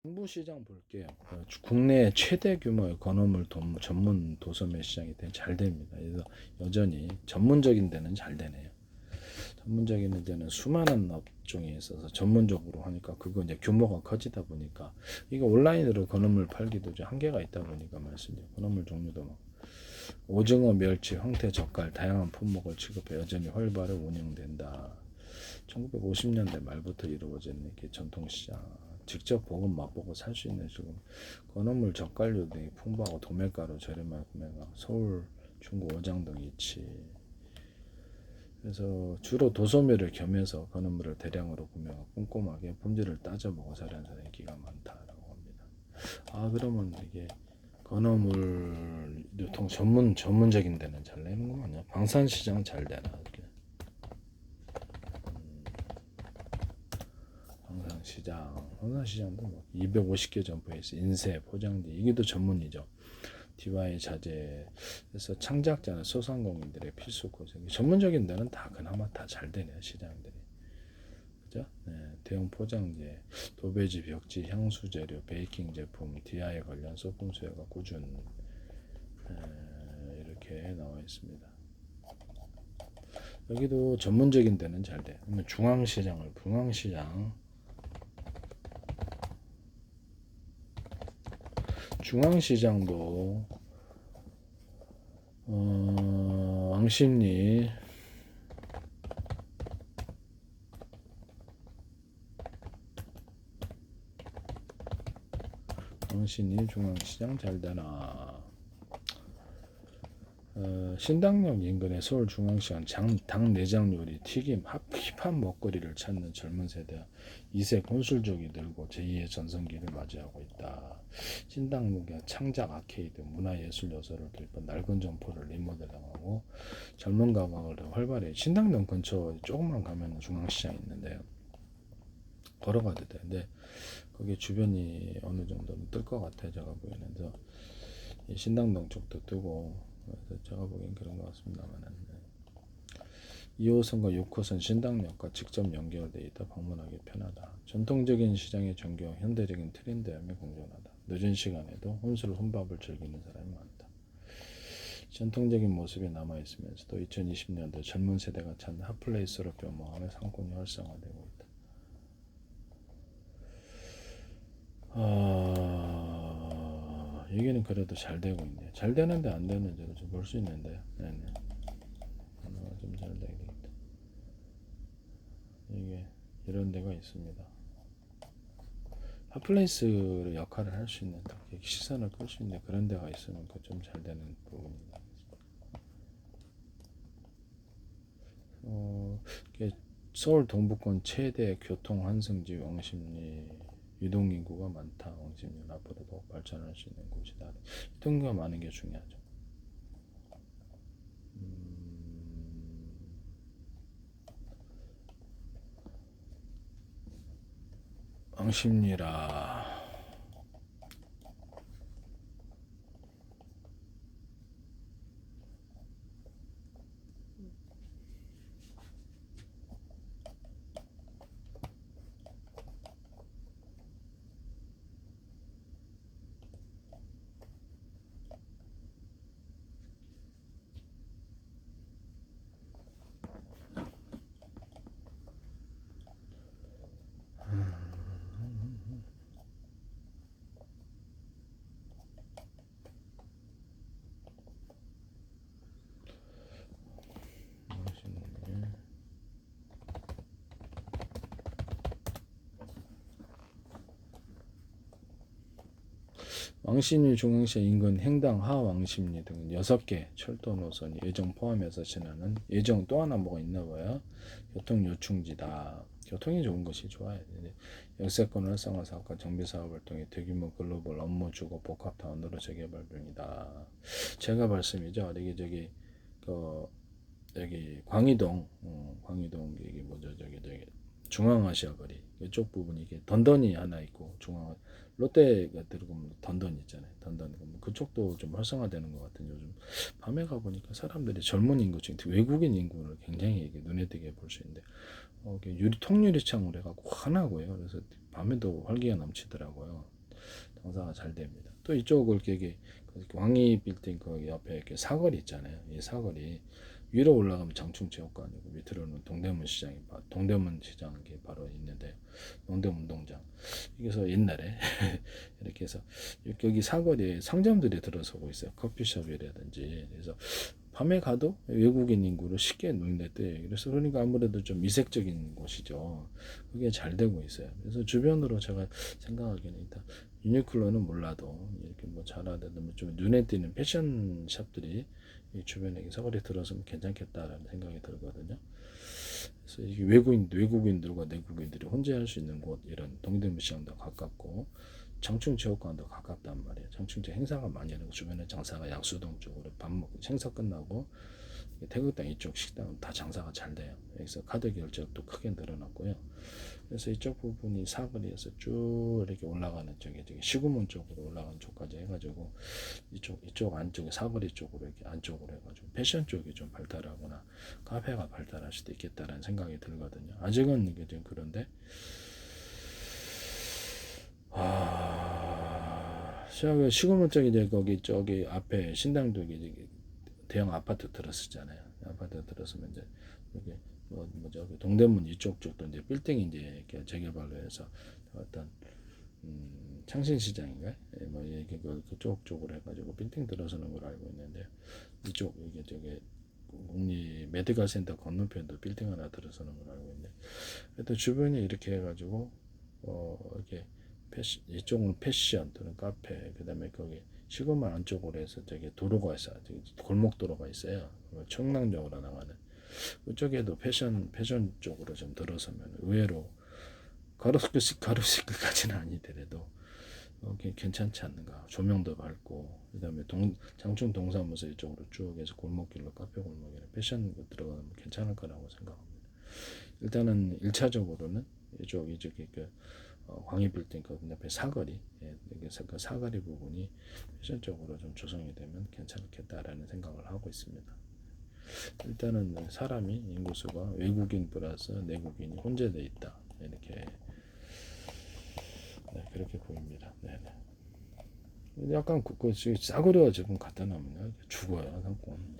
정부시장 볼게요. 국내 최대 규모의 건어물 전문 도소매 시장이 잘 됩니다. 그래서 여전히 전문적인 데는 잘 되네요. 전문적인 데는 수많은 업종이 있어서 전문적으로 하니까 그거 이제 규모가 커지다 보니까 이거 온라인으로 건어물 팔기도 좀 한계가 있다 보니까 말씀드려요. 건어물 종류도 막 오징어, 멸치, 황태, 젓갈 다양한 품목을 취급해 여전히 활발히 운영된다. 1950년대 말부터 이루어진 이렇게 전통시장 직접 보고 맛보고 살 수 있는 지금 건어물 젓갈류 등이 풍부하고 도매가로 저렴한 구매가 서울, 중구, 오장 등 있지. 그래서 주로 도소매를 겸해서 건어물을 대량으로 구매하고 꼼꼼하게 품질을 따져보고 사려는 사람이 인기가 많다라고 합니다. 그러면 이게 건어물 유통 전문적인 데는 잘 내는구만요. 방산시장은 잘 되나 이렇게. 황산시장도 뭐 250개 점포에 있어. 인쇄, 포장지 이게 또 전문이죠. DIY 자재. 그래서 창작자나 소상공인들의 필수 코스. 전문적인 데는 다 그나마 다 잘 되네요. 시장들이. 그죠? 네, 대형 포장재, 도배지, 벽지, 향수 재료, 베이킹 제품, DIY 관련 소품 수요가 꾸준 이렇게 나와 있습니다. 여기도 전문적인 데는 잘 돼. 그러면 중앙시장도 왕십리 중앙시장 잘 되나. 신당역 인근의 서울중앙시장 당 내장 요리, 튀김, 힙한 먹거리를 찾는 젊은 세대 이색 혼술족이 늘고 제2의 전성기를 맞이하고 있다. 신당역의 창작 아케이드, 문화예술 요소를 도입한 낡은 점포를 리모델링하고 젊은 가방을 활발히 신당역 근처 조금만 가면 중앙시장이 있는데요. 걸어가도 돼. 근데 거기 주변이 어느 정도는 뜰 것 같아 제가 보이는데 신당동 쪽도 뜨고 그래서 제가 보기엔 그런 것 같습니다만 2호선과 6호선 신당역과 직접 연결되어 있다. 방문하기 편하다. 전통적인 시장의 전경 현대적인 트렌드함에 공존하다. 늦은 시간에도 혼밥을 즐기는 사람이 많다. 전통적인 모습이 남아있으면서도 2020년도 젊은 세대가 찾는 핫플레이스로 변모하며 상권이 활성화되고 있다. 여기는 그래도 잘 되고 있네. 잘 되는데 안 되는지를 좀 볼 수 있는데, 네네. 좀 잘 되겠다. 이게 이런 데가 있습니다. 핫플레이스 역할을 할 수 있는 시선을 끌 수 있는 그런 데가 있으면 좀 잘 되는 부분입니다. 서울 동부권 최대 교통 환승지 왕십리. 유동인구가 많다. 왕십리는 앞으로도 발전할 수 있는 곳이다. 유동인구가 많은 게 중요하죠. 왕십리라. 왕십리 중앙시장 인근 행당 하왕십리 등 6개 철도 노선이 예정 포함해서 지나는 예정 또 하나 뭐가 있나 봐요. 교통 요충지다. 교통이 좋은 것이 좋아요. 역세권 활성화 사업과 정비 사업을 통해 대규모 글로벌 업무 주거 복합타운으로 재개발 중이다. 제가 말씀이죠. 여기 광희동 여기 뭐죠? 저기 중앙아시아 거리 이쪽 부분이 이게 던던이 하나 있고 중앙 롯데가 들어가면 던던 있잖아요. 던던 그쪽도 좀 활성화되는 것 같은 요즘 밤에 가 보니까 사람들이 젊은 인구 중 외국인 인구를 굉장히 이게 눈에 띄게 볼 수 있는데 이게 통유리창으로 해갖고 환하고요. 그래서 밤에도 활기가 넘치더라고요. 장사가 잘 됩니다. 또 이쪽을 이렇게 왕이 빌딩 그 옆에 이렇게 사거리 있잖아요. 이 사거리 위로 올라가면 장충체육관이고 밑으로는 동대문 시장이 동대문 시장이 바로 있는데요. 동대문 운동장. 그래서 옛날에 이렇게 해서 여기 사거리에 상점들이 들어서고 있어요. 커피숍이라든지. 그래서 밤에 가도 외국인 인구를 쉽게 눈에 띄어요. 그래서 그러니까 아무래도 좀 이색적인 곳이죠. 그게 잘 되고 있어요. 그래서 주변으로 제가 생각하기에는 일단 유니클로는 몰라도 이렇게 뭐 잘하든 좀 눈에 띄는 패션 샵들이 이 주변에 사거리 들어서면 괜찮겠다라는 생각이 들거든요. 그래서 이게 외국인들과 내국인들이 혼재할 수 있는 곳 이런 동대문 시장도 가깝고 장충체육관도 가깝단 말이에요. 장충체 행사가 많이 하는 주변에 장사가 약수동 쪽으로 밥 먹고 행사 끝나고 태극당 이쪽 식당은 다 장사가 잘 돼요. 여기서 카드 결제도 크게 늘어났고요. 그래서 이쪽 부분이 사거리에서 쭉 이렇게 올라가는 저기 시구문 쪽으로 올라가는 쪽까지 해가지고 이쪽 안쪽에 사거리 쪽으로 이렇게 안쪽으로 해가지고 패션 쪽이 좀 발달하거나 카페가 발달할 수도 있겠다라는 생각이 들거든요. 아직은 이게 좀 그런데 시구문 쪽이 이제 거기 저기 앞에 신당동에 대형 아파트 들었었잖아요. 아파트 들었으면 이제 여기 뭐 저기 동대문 이쪽 쪽도 이제 빌딩이 이제 이렇게 재개발로 해서 어떤 창신시장인가? 예, 뭐 이렇게 그쪽 쪽으로 해가지고 빌딩 들어서는 걸 알고 있는데 이쪽 이게 저기 국립 메디컬 센터 건너편도 빌딩 하나 들어서는 걸 알고 있는데 하여튼 주변이 이렇게 해가지고 이렇게 이쪽은 패션 또는 카페 그다음에 거기 시골만 안쪽으로 해서 저기 도로가 있어요. 골목 도로가 있어요. 청량역으로 나가는 그쪽에도 패션 쪽으로 좀 들어서면 의외로 가로수길까지는 아니더라도 괜찮지 않는가. 조명도 밝고 그다음에 장충 동사무소 이쪽으로 쭉 해서 골목길로 카페 골목이나 패션 들어가면 괜찮을 거라고 생각합니다. 일단은 1차적으로는 이쪽이 광희빌딩 그 옆에 사거리, 그래서 그 사거리 부분이 패션적으로 좀 조성이 되면 괜찮겠다라는 생각을 하고 있습니다. 일단은 사람이 인구수가 외국인 플러스 내국인이 혼재되어 있다 이렇게 그렇게 보입니다. 네네. 약간 싸구려 지금 갖다 놓으면 죽어요 상권.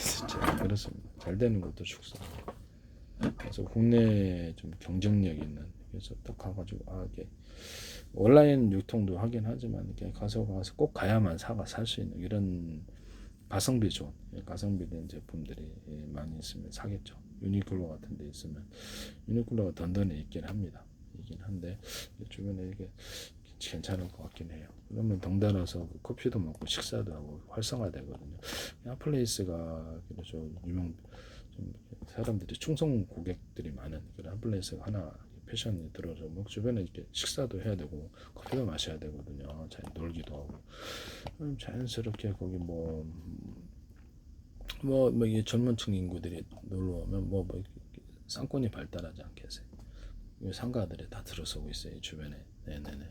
진짜 그렇습니다. 잘 되는 것도 죽습니다. 그래서 국내에 좀 경쟁력 있는 그래서 딱 가가지고 이게 온라인 유통도 하긴 하지만 이렇게 가서 꼭 가야만 살 수 있는 이런 가성비 좋은 가성비 된 제품들이 많이 있으면 사겠죠. 유니클로 같은 데 있으면 유니클로가 던던에 있긴 한데 주변에 이게 괜찮을 것 같긴 해요. 그러면 덩달아서 커피도 먹고 식사도 하고 활성화되거든요. 핫플레이스가 그래서 좀 사람들이 충성 고객들이 많은 그런 핫플레이스가 하나 패션이 들어서 뭐 주변에 이렇게 식사도 해야 되고 커피도 마셔야 되거든요. 잘 놀기도 하고 자연스럽게 거기 이 젊은층 인구들이 놀러 오면 상권이 발달하지 않겠어요. 상가들이 다 들어서고 있어요 주변에. 네네네.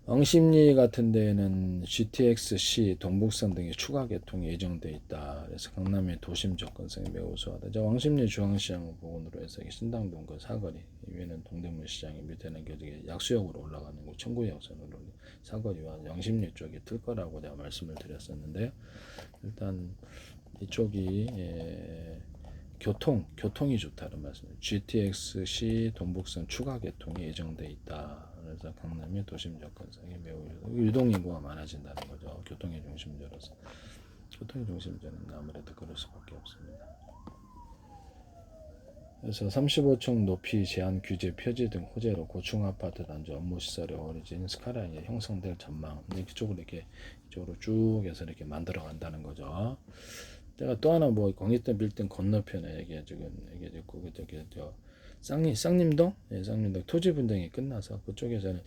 왕십리 같은 데에는 GTX-C, 동북선 등의 추가 개통이 예정돼 있다. 그래서 강남의 도심 접근성이 매우 우수하다. 왕십리 중앙시장 부근으로 해서 신당동 그 사거리, 위에는 동대문 시장이 밑에는 약수역으로 올라가는 거, 청구역선으로 사거리와 왕십리 쪽이 틀 거라고 제가 말씀을 드렸었는데요. 일단 이쪽이 교통이 좋다는 말씀이에요. GTX-C 동북선 추가 개통이 예정돼 있다. 그래서 강남의 도심 접근성이 매우 유동 인구가 많아진다는 거죠. 교통의 중심지로서. 교통의 중심지는 아무래도 그럴 수밖에 없습니다. 그래서 35층 높이 제한 규제 폐지 등 호재로 고층 아파트 단지 업무 시설이 어우러진 스카이라인이 형성될 전망. 이쪽으로 쭉 해서 이렇게 만들어 간다는 거죠. 제가 또 하나 광희동 빌딩 건너편에 이게 쌍림동 토지 분쟁이 끝나서 그쪽에서는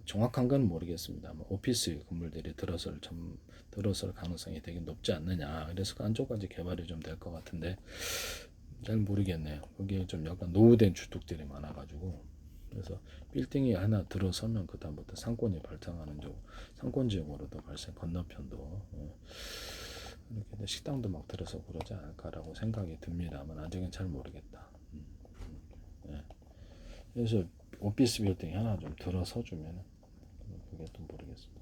정확한 건 모르겠습니다. 오피스 건물들이 들어설 가능성이 되게 높지 않느냐. 그래서 그 안쪽까지 개발이 좀 될 것 같은데 잘 모르겠네요. 거기에 좀 약간 노후된 주택들이 많아가지고 그래서 빌딩이 하나 들어서면 그 다음부터 상권이 발생하는 쪽, 상권 지역으로도 발생 건너편도 이렇게 식당도 막 들어서 그러지 않을까라고 생각이 듭니다만 아직은 잘 모르겠다. 예. 그래서 오피스 빌딩 하나 좀 들어서 주면 그게 좀 모르겠습니다.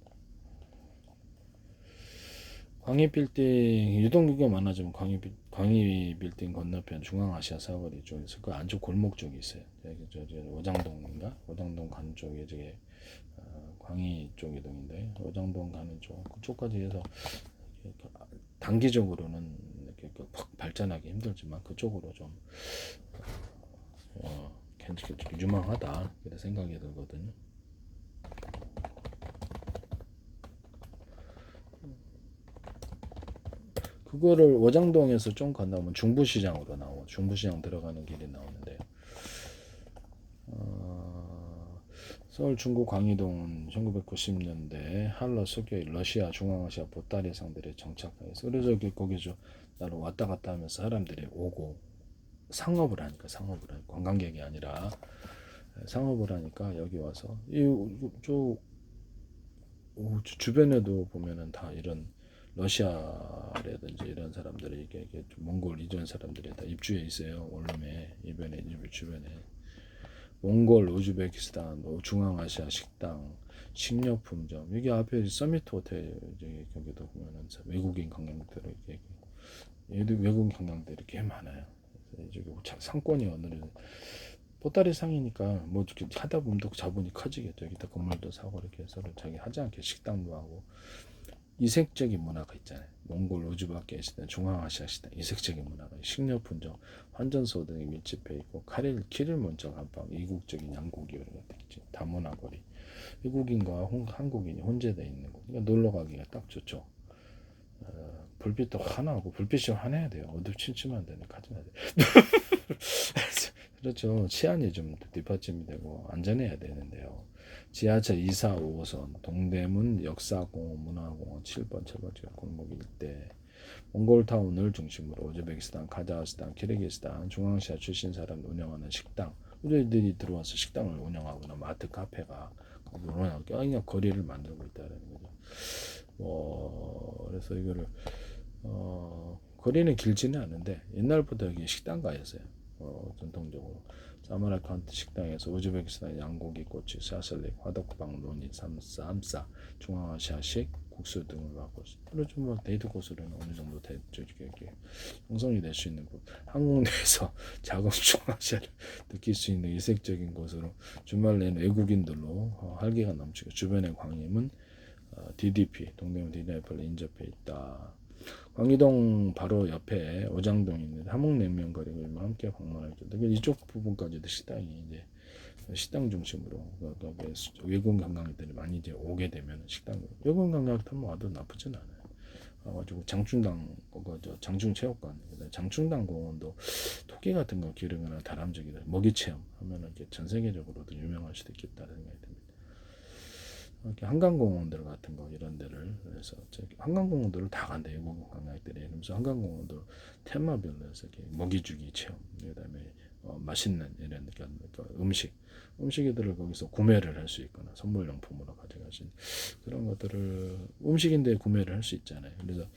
광희 빌딩 유동규가 많아지면 광희 빌딩 건너편 중앙아시아 사거리 쪽에서 그 안쪽 골목 쪽이 있어요. 여기 저 오장동인가 오장동 가는 쪽에 저게 광희 쪽 이동인데 오장동 가는 쪽 그쪽까지 해서 단기적으로는 이렇게 확 발전하기 힘들지만 그쪽으로 좀 괜찮게 좀 유망하다 그런 생각이 들거든요. 그거를 오장동에서 좀 건너면 중부시장으로 나오고 중부시장 들어가는 길이 나오는데요. 서울 중구 광희동은 1990년대 한러 석유의 러시아 중앙아시아 보따리 상들이 정착해서 그래서 거기서 나를 왔다 갔다 하면서 사람들이 오고 상업을 하니까 관광객이 아니라 상업을 하니까 여기 와서 주변에도 보면은 다 이런 러시아라든지 이런 사람들이 이게 몽골 이전 사람들이 다 입주해 있어요. 원룸에 이변에 주변에 몽골, 우즈베키스탄, 중앙아시아 식당, 식료품점 여기 앞에 서미트 호텔 저기 거기도 보면은 외국인 관광객들 이렇게 외국인 관광객들이 꽤 많아요. 저기 상권이 어느 보따리 상이니까 뭐 이렇게 하다 보면 또 자본이 커지겠죠. 여기다 건물도 사고 이렇게 서로 자기 하지 않게 식당도 하고 이색적인 문화가 있잖아요. 몽골 우즈베키스탄 중앙아시아 시대 이색적인 문화가 식료품점 환전소 등이 밀집해 있고 키릴 문짝 한방 이국적인 양고기 이런 것들 있죠. 다문화거리 외국인과 한국인이 혼재되어 있는 곳. 그러니까 놀러 가기가 딱 좋죠. 불빛도 환하고 불빛이 환해야 돼요. 어둡침침한 데는 가지 마세요. 그렇죠. 치안이 좀 뒷받침이 되고 안전해야 되는데요. 지하철 2사 5호선 동대문 역사공원 문화공원 7번 7번 골목 일대 몽골타운을 중심으로 우즈베키스탄, 카자흐스탄, 키르기스탄, 중앙아시아 출신 사람 운영하는 식당 우리들이 들어와서 식당을 운영하거나 마트 카페가 그냥 거리를 만들고 있다는 거죠. 그래서 이거를 거리는 길지는 않은데 옛날부터 여기 식당가였어요. 전통적으로 사마르칸트 식당에서 우즈베키스탄 양고기, 꼬치, 사슬릭, 화덕방, 논이, 쌈싸, 중앙아시아식 국수 등을 갖고 있어요. 그래서 뭐 데이트 코스로는 어느 정도 이렇게 형성이 될 수 있는 곳. 한국 내에서 작은 중앙아시아를 느낄 수 있는 이색적인 곳으로 주말 내는 외국인들로 활기가 넘치고 주변의 광림은 DDP 동대문 DDP를 인접해 있다. 광희동 바로 옆에 오장동이 있는데 함흥냉면 거리를 함께 방문하죠. 이쪽 부분까지도 식당이 이제 식당 중심으로 외국 관광객들이 많이 이제 오게 되면 식당 외국 관광객들 와도 나쁘진 않아요. 가지고 장충당 장충체육관, 장충당 공원도 토끼 같은 거 기르거나 다람쥐기들 먹이 체험 하면은 이렇게 전 세계적으로도 유명할 수도 있겠다는 생각이 듭니다. 이렇게 한강공원들 같은 거 이런 데를 그래서 한강공원들을 다 간대요 외국 관광객들이. 그러면서 한강공원도 테마별로 해서 이렇게 먹이주기 체험 그다음에 맛있는 이런 그러니까 음식들을 거기서 구매를 할 수 있거나 선물용품으로 가져가신 그런 것들을 음식인데 구매를 할 수 있잖아요. 그래서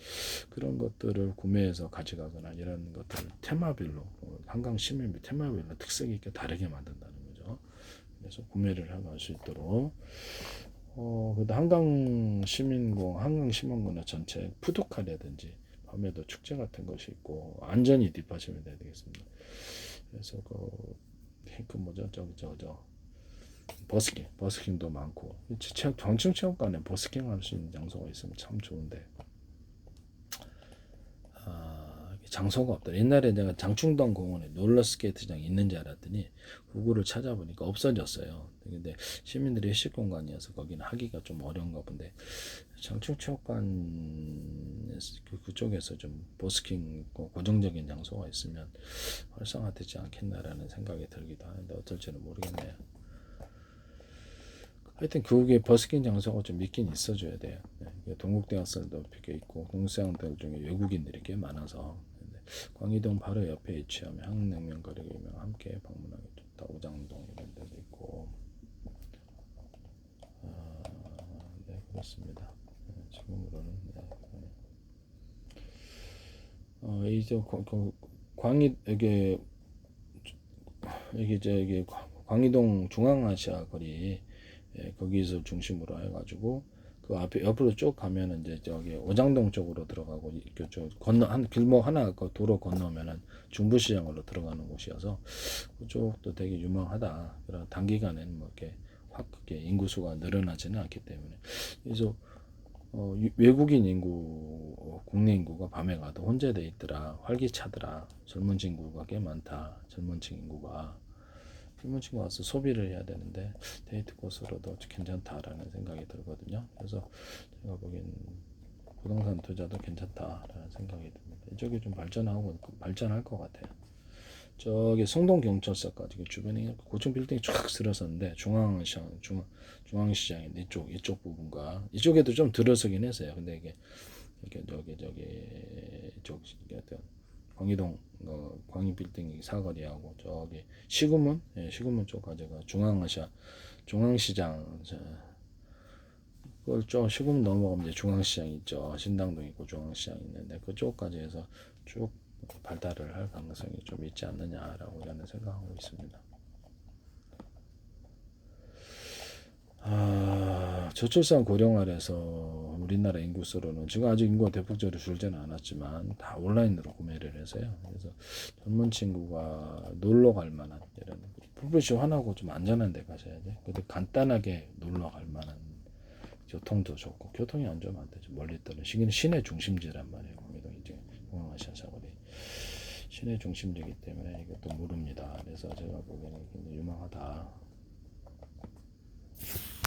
그런 것들을 구매해서 가져가거나 이런 것들을 테마별로 한강 시민비 테마별로 특색 있게 다르게 만든다는 거죠. 그래서 구매를 하고 할 수 있도록 그다 한강 시민공원 전체 푸드카라든지 밤에도 축제 같은 것이 있고 안전이 뒷받침이 돼야 되겠습니다. 그래서 버스킹도 많고 장충체육관에 버스킹 할 수 있는 장소가 있으면 참 좋은데 장소가 없다. 옛날에 내가 장충동 공원에 롤러스케이트장이 있는 줄 알았더니 구글을 찾아보니까 없어졌어요. 근데 시민들의 휴식 공간이어서 거기는 하기가 좀 어려운가 본데 장충체육관 그쪽에서 좀 버스킹 고정적인 장소가 있으면 활성화되지 않겠나라는 생각이 들기도 하는데 어떨지는 모르겠네요. 하여튼 그게 버스킹 장소가 좀 있긴 있어줘야 돼요. 동국대학생도 꽤 있고 공사장들 중에 외국인들이 꽤 많아서 광희동 바로 옆에 위치하면 한국냉면 거리가 함께 방문하기 좋다. 오장동 이런 데도 있고 같습니다. 지금으로는. 이제 광이 이게 광이동 중앙아시아 거리 거기서 중심으로 해가지고 그 앞에 옆으로 쭉 가면은 이제 저기 오장동 쪽으로 들어가고 이쪽 건너 한 길목 하나 그 도로 건너면은 중부시장으로 들어가는 곳이어서 그쪽도 되게 유명하다. 그런 단기간에는 뭐 이렇게 확 그렇게 인구수가 늘어나지는 않기 때문에 그래서 외국인 인구, 국내 인구가 밤에 가도 혼재돼 있더라. 활기차더라. 젊은 친구가 꽤 많다. 젊은 층 인구가. 젊은 친구 와서 소비를 해야 되는데 데이트 코스로도 괜찮다라는 생각이 들거든요. 그래서 제가 보기엔 부동산 투자도 괜찮다라는 생각이 듭니다. 이쪽이 좀 발전할 것 같아요. 저기 성동 경찰서까지 주변에 고층 빌딩이 쫙 들어섰는데 중앙시장 이쪽 부분과 이쪽에도 좀 들어서긴 했어요. 근데 이게 저기 어떤 광희동 광희 빌딩 사거리하고 저기 시구문 시구문 쪽까지가 중앙시장 그걸 좀 시구문 넘어가면 이제 중앙시장 있죠. 신당동 있고 중앙시장 있는데 그쪽까지 해서 쭉 발달을 할 가능성이 좀 있지 않느냐라고 저는 생각하고 있습니다. 저출산 고령화에서 우리나라 인구수로는 지금 아직 인구가 대폭적으로 줄지는 않았지만 다 온라인으로 구매를 해서요. 그래서 젊은 친구가 놀러 갈 만한 이런 불빛이 환하고 좀 안전한 데 가셔야지. 근데 간단하게 놀러 갈 만한 교통도 좋고 교통이 안 좋으면 안 되죠. 멀리 떨어지는 시내 중심지란 말이에요. 공미동이 이제 중앙아시아 사거리 시내 중심지이기 때문에 이것도 모릅니다. 그래서 제가 보기에는 굉장히 유망하다.